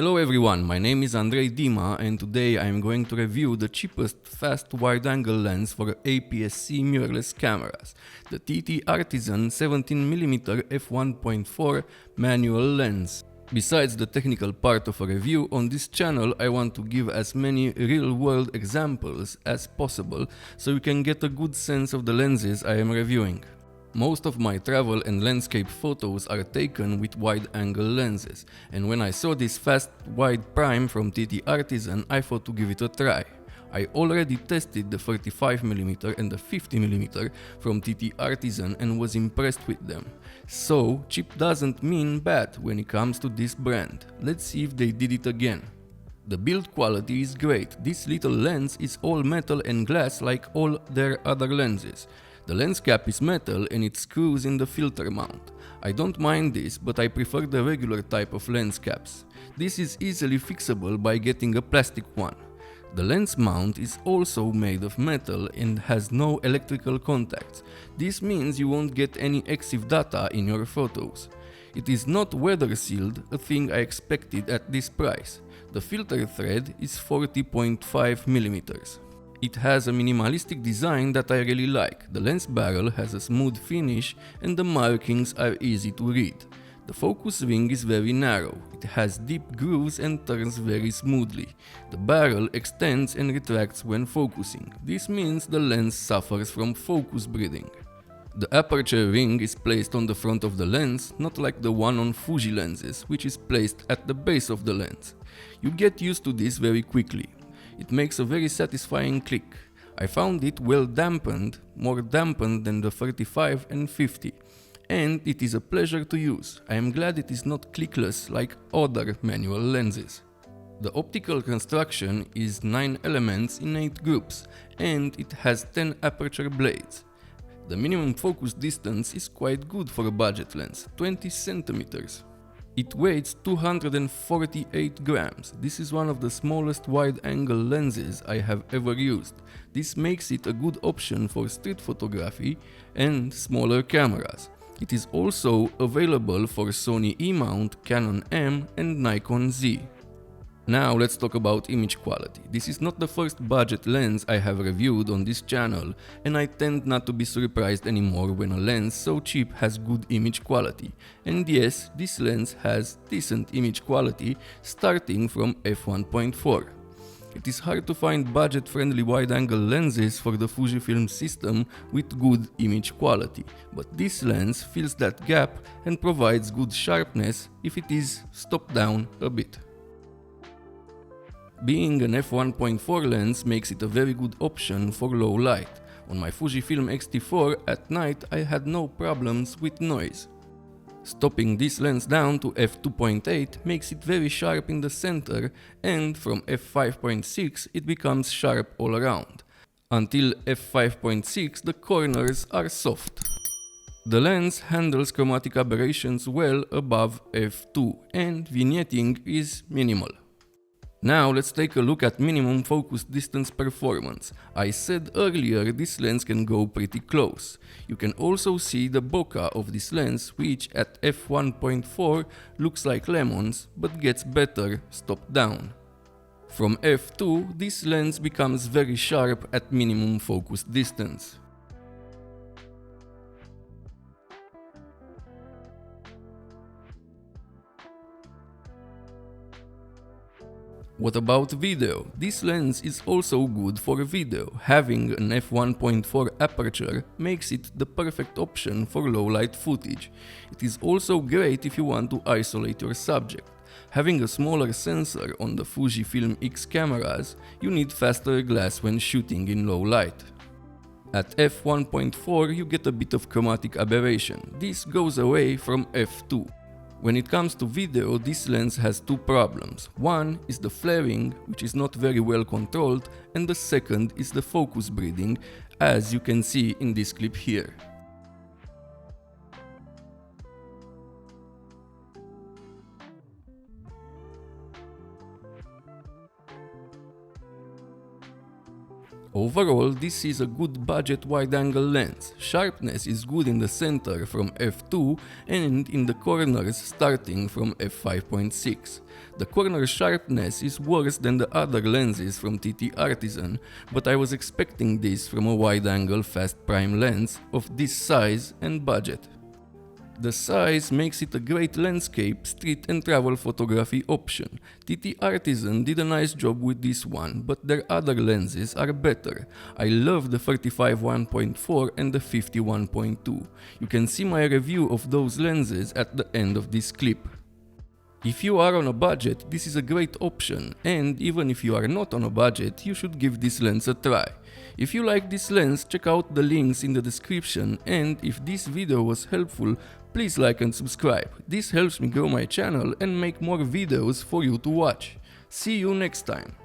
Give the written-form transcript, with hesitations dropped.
Hello everyone, my name is Andrei Dima and today I am going to review the cheapest fast wide-angle lens for aps-c mirrorless cameras, the TTArtisan 17mm f1.4 manual lens. Besides the technical part of a review, on this channel I want to give as many real-world examples as possible so you can get a good sense of the lenses I am reviewing. Most of my travel and landscape photos are taken with wide-angle lenses, and when I saw this fast wide prime from TTArtisan, I thought to give it a try. I already tested the 35mm and the 50mm from TTArtisan and was impressed with them. So, cheap doesn't mean bad when it comes to this brand. Let's see if they did it again. The build quality is great. This little lens is all metal and glass like all their other lenses. The lens cap is metal and it screws in the filter mount. I don't mind this, but I prefer the regular type of lens caps. This is easily fixable by getting a plastic one. The lens mount is also made of metal and has no electrical contacts. This means you won't get any EXIF data in your photos. It is not weather sealed, a thing I expected at this price. The filter thread is 40.5mm. It has a minimalistic design that I really like. The lens barrel has a smooth finish and the markings are easy to read. The focus ring is very narrow. It has deep grooves and turns very smoothly. The barrel extends and retracts when focusing. This means the lens suffers from focus breathing. The aperture ring is placed on the front of the lens, not like the one on Fuji lenses, which is placed at the base of the lens. You get used to this very quickly. It makes a very satisfying click. I found it well dampened, more dampened than the 35 and 50. And it is a pleasure to use. I am glad it is not clickless like other manual lenses. The optical construction is 9 elements in 8 groups, and it has 10 aperture blades. The minimum focus distance is quite good for a budget lens, 20 centimeters. It weighs 248 grams. This is one of the smallest wide-angle lenses I have ever used. This makes it a good option for street photography and smaller cameras. It is also available for Sony E-mount, Canon M and Nikon Z. Now let's talk about image quality. This is not the first budget lens I have reviewed on this channel, and I tend not to be surprised anymore when a lens so cheap has good image quality. And yes, this lens has decent image quality starting from f1.4. It is hard to find budget-friendly wide-angle lenses for the Fujifilm system with good image quality, but this lens fills that gap and provides good sharpness if it is stopped down a bit. Being an f1.4 lens makes it a very good option for low light. On my Fujifilm X-T4 at night I had no problems with noise. Stopping this lens down to f2.8 makes it very sharp in the center, and from f5.6 it becomes sharp all around. Until f5.6 the corners are soft. The lens handles chromatic aberrations well above f2 and vignetting is minimal. Now let's take a look at minimum focus distance performance. I said earlier this lens can go pretty close. You can also see the bokeh of this lens, which at f1.4 looks like lemons but gets better stopped down. From f2 this lens becomes very sharp at minimum focus distance. What about video? This lens is also good for video. Having an f1.4 aperture makes it the perfect option for low light footage. It is also great if you want to isolate your subject. Having a smaller sensor on the Fujifilm X cameras, you need faster glass when shooting in low light. At f1.4 you get a bit of chromatic aberration. This goes away from f2. When it comes to video, this lens has two problems. One is the flaring, which is not very well controlled, and the second is the focus breathing, as you can see in this clip here. Overall, this is a good budget wide-angle lens. Sharpness is good in the center from f2 and in the corners starting from f5.6. The corner sharpness is worse than the other lenses from TTArtisan, but I was expecting this from a wide-angle fast prime lens of this size and budget. The size makes it a great landscape, street and travel photography option. TTArtisan did a nice job with this one, but their other lenses are better. I love the 35-1.4 and the 50-1.2. You can see my review of those lenses at the end of this clip. If you are on a budget, this is a great option, and even if you are not on a budget, you should give this lens a try. If you like this lens, check out the links in the description, and if this video was helpful, please like and subscribe. This helps me grow my channel and make more videos for you to watch. See you next time.